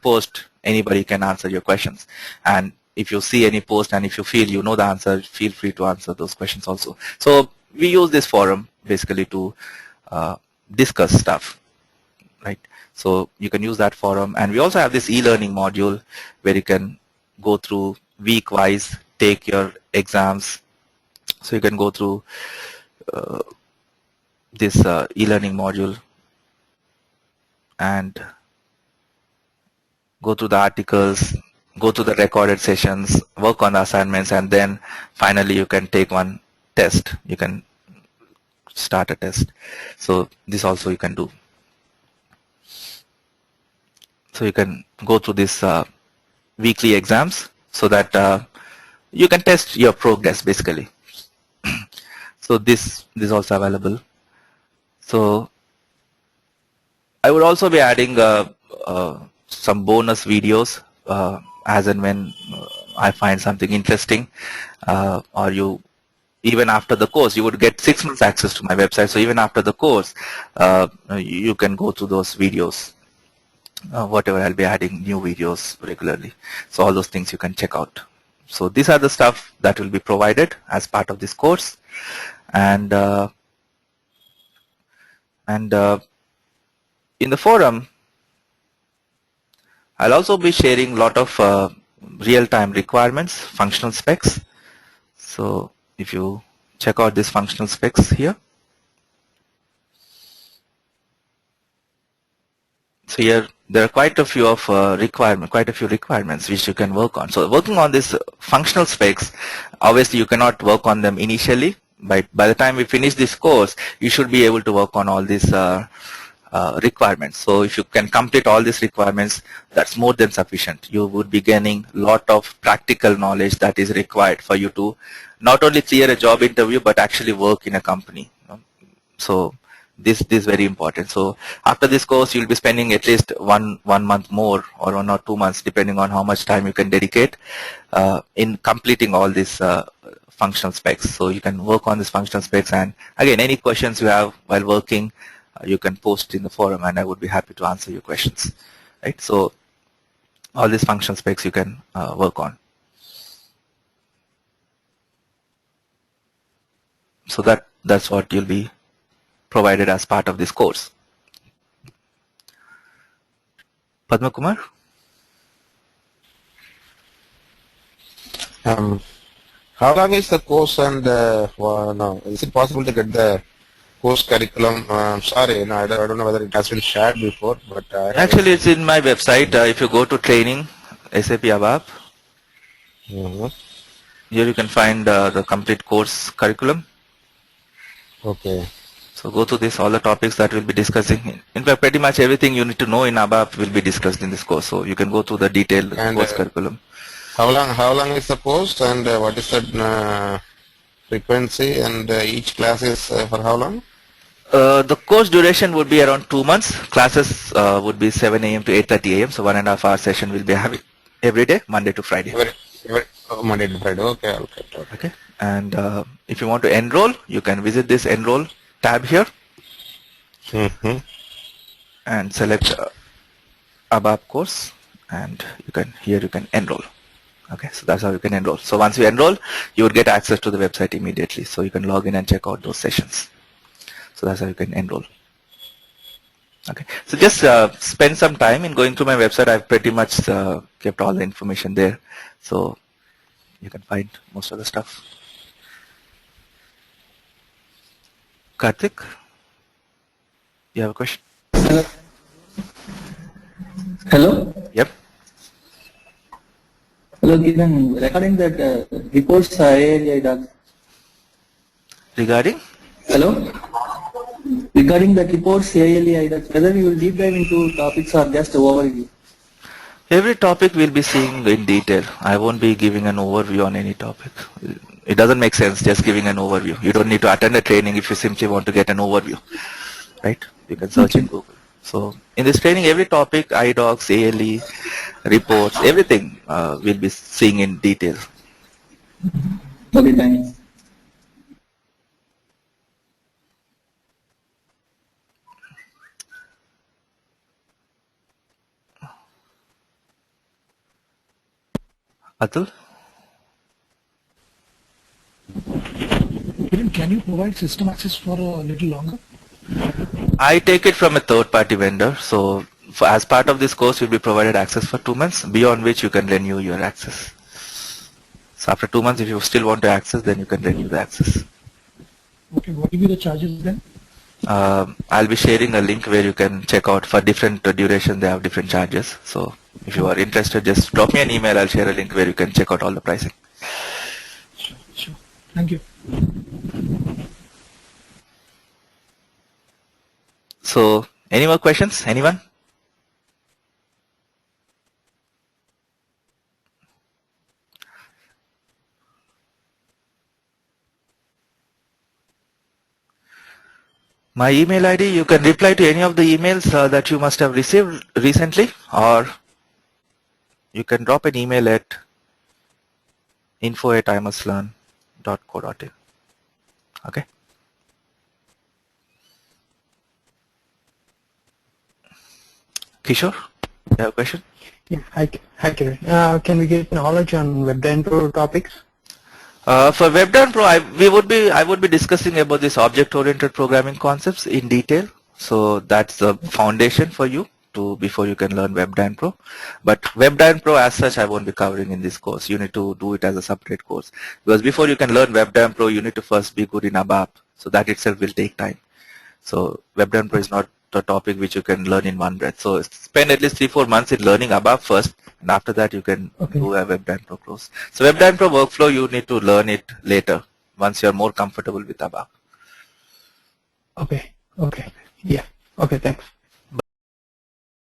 post, anybody can answer your questions. And if you see any post and if you feel you know the answer, feel free to answer those questions also. So we use this forum basically to discuss stuff, right? So you can use that forum. And we also have this e-learning module where you can go through week-wise, take your exams. So you can go through this e-learning module and go through the articles, go through the recorded sessions, work on the assignments, and then finally you can take one test. You can start a test. So this also you can do. So you can go through this weekly exams so that you can test your progress basically. So this is also available. So I would also be adding some bonus videos as and when I find something interesting, or you even after the course you would get 6 months access to my website. So even after the course you can go through those videos, whatever. I'll be adding new videos regularly, so all those things you can check out. So these are the stuff that will be provided as part of this course. And in the forum I'll also be sharing a lot of real-time requirements, functional specs. So if you check out these functional specs here, so here there are quite a few requirements which you can work on. So working on these functional specs, obviously you cannot work on them initially. By the time we finish this course, you should be able to work on all these requirements. So if you can complete all these requirements, that's more than sufficient. You would be gaining a lot of practical knowledge that is required for you to not only clear a job interview but actually work in a company. So this is very important. So after this course you'll be spending at least one month more or 1 or 2 months depending on how much time you can dedicate in completing all these functional specs. So you can work on these functional specs, and again any questions you have while working you can post in the forum and I would be happy to answer your questions, right? So all these functional specs you can work on. So that's what you'll be provided as part of this course. Padma Kumar? How long is the course, and no, is it possible to get the course curriculum? Sorry, no, I don't know whether it has been shared before, but Actually, it's in my website. If you go to training, SAP ABAP, here you can find the complete course curriculum. Okay. So go to this, all the topics that we'll be discussing. In fact, pretty much everything you need to know in ABAP will be discussed in this course. So you can go through the detailed course curriculum. How long is the course, and what is the frequency, and each class is for how long? The course duration would be around 2 months. Classes would be 7 a.m. to 8:30 a.m. So 1.5 hour session will be having every day, Monday to Friday. Monday to Friday. Okay. Okay. And if you want to enroll, you can visit this enroll tab here and select ABAP course, and you can enroll. Okay, so that's how you can enroll. So once you enroll, you would get access to the website immediately. So you can log in and check out those sessions. So that's how you can enroll. Okay, so just spend some time in going through my website. I've pretty much kept all the information there. So you can find most of the stuff. Karthik, you have a question? Hello? Yep. Hello, Given. Regarding that reports ALI docs. Regarding? Hello? Regarding the reports ALI docs, whether you will deep dive into topics or just overview? Every topic we'll be seeing in detail. I won't be giving an overview on any topic. It doesn't make sense just giving an overview. You don't need to attend a training if you simply want to get an overview, right? You can search in Google. So in this training, every topic, iDocs, ALE, reports, everything we'll be seeing in detail. Okay, thanks. Atul? Can you provide system access for a little longer? I take it from a third-party vendor. So as part of this course, you'll be provided access for 2 months, beyond which you can renew your access. So after 2 months, if you still want to access, then you can renew the access. Okay, what will be the charges then? I'll be sharing a link where you can check out for different duration. They have different charges. So if you are interested, just drop me an email. I'll share a link where you can check out all the pricing. Sure. Thank you. So any more questions? Anyone? My email ID, you can reply to any of the emails that you must have received recently, or you can drop an email at info@imuslearn.co.in. Okay. Kishore, you have a question? Yeah, hi Kiran. Can we get knowledge on web design pro topics? For WebDAN Pro, I would be discussing about this object-oriented programming concepts in detail. So that's the foundation for you before you can learn WebDAN Pro. But WebDAN Pro as such, I won't be covering in this course. You need to do it as a separate course, because before you can learn WebDAN Pro, you need to first be good in ABAP. So that itself will take time. So WebDAN Pro is not a topic which you can learn in one breath. So spend at least 3-4 months in learning ABAP first, and after that you can do a WebDAN Pro course. So WebDAN Pro workflow, you need to learn it later once you are more comfortable with ABAP. Okay. Yeah. Okay, thanks.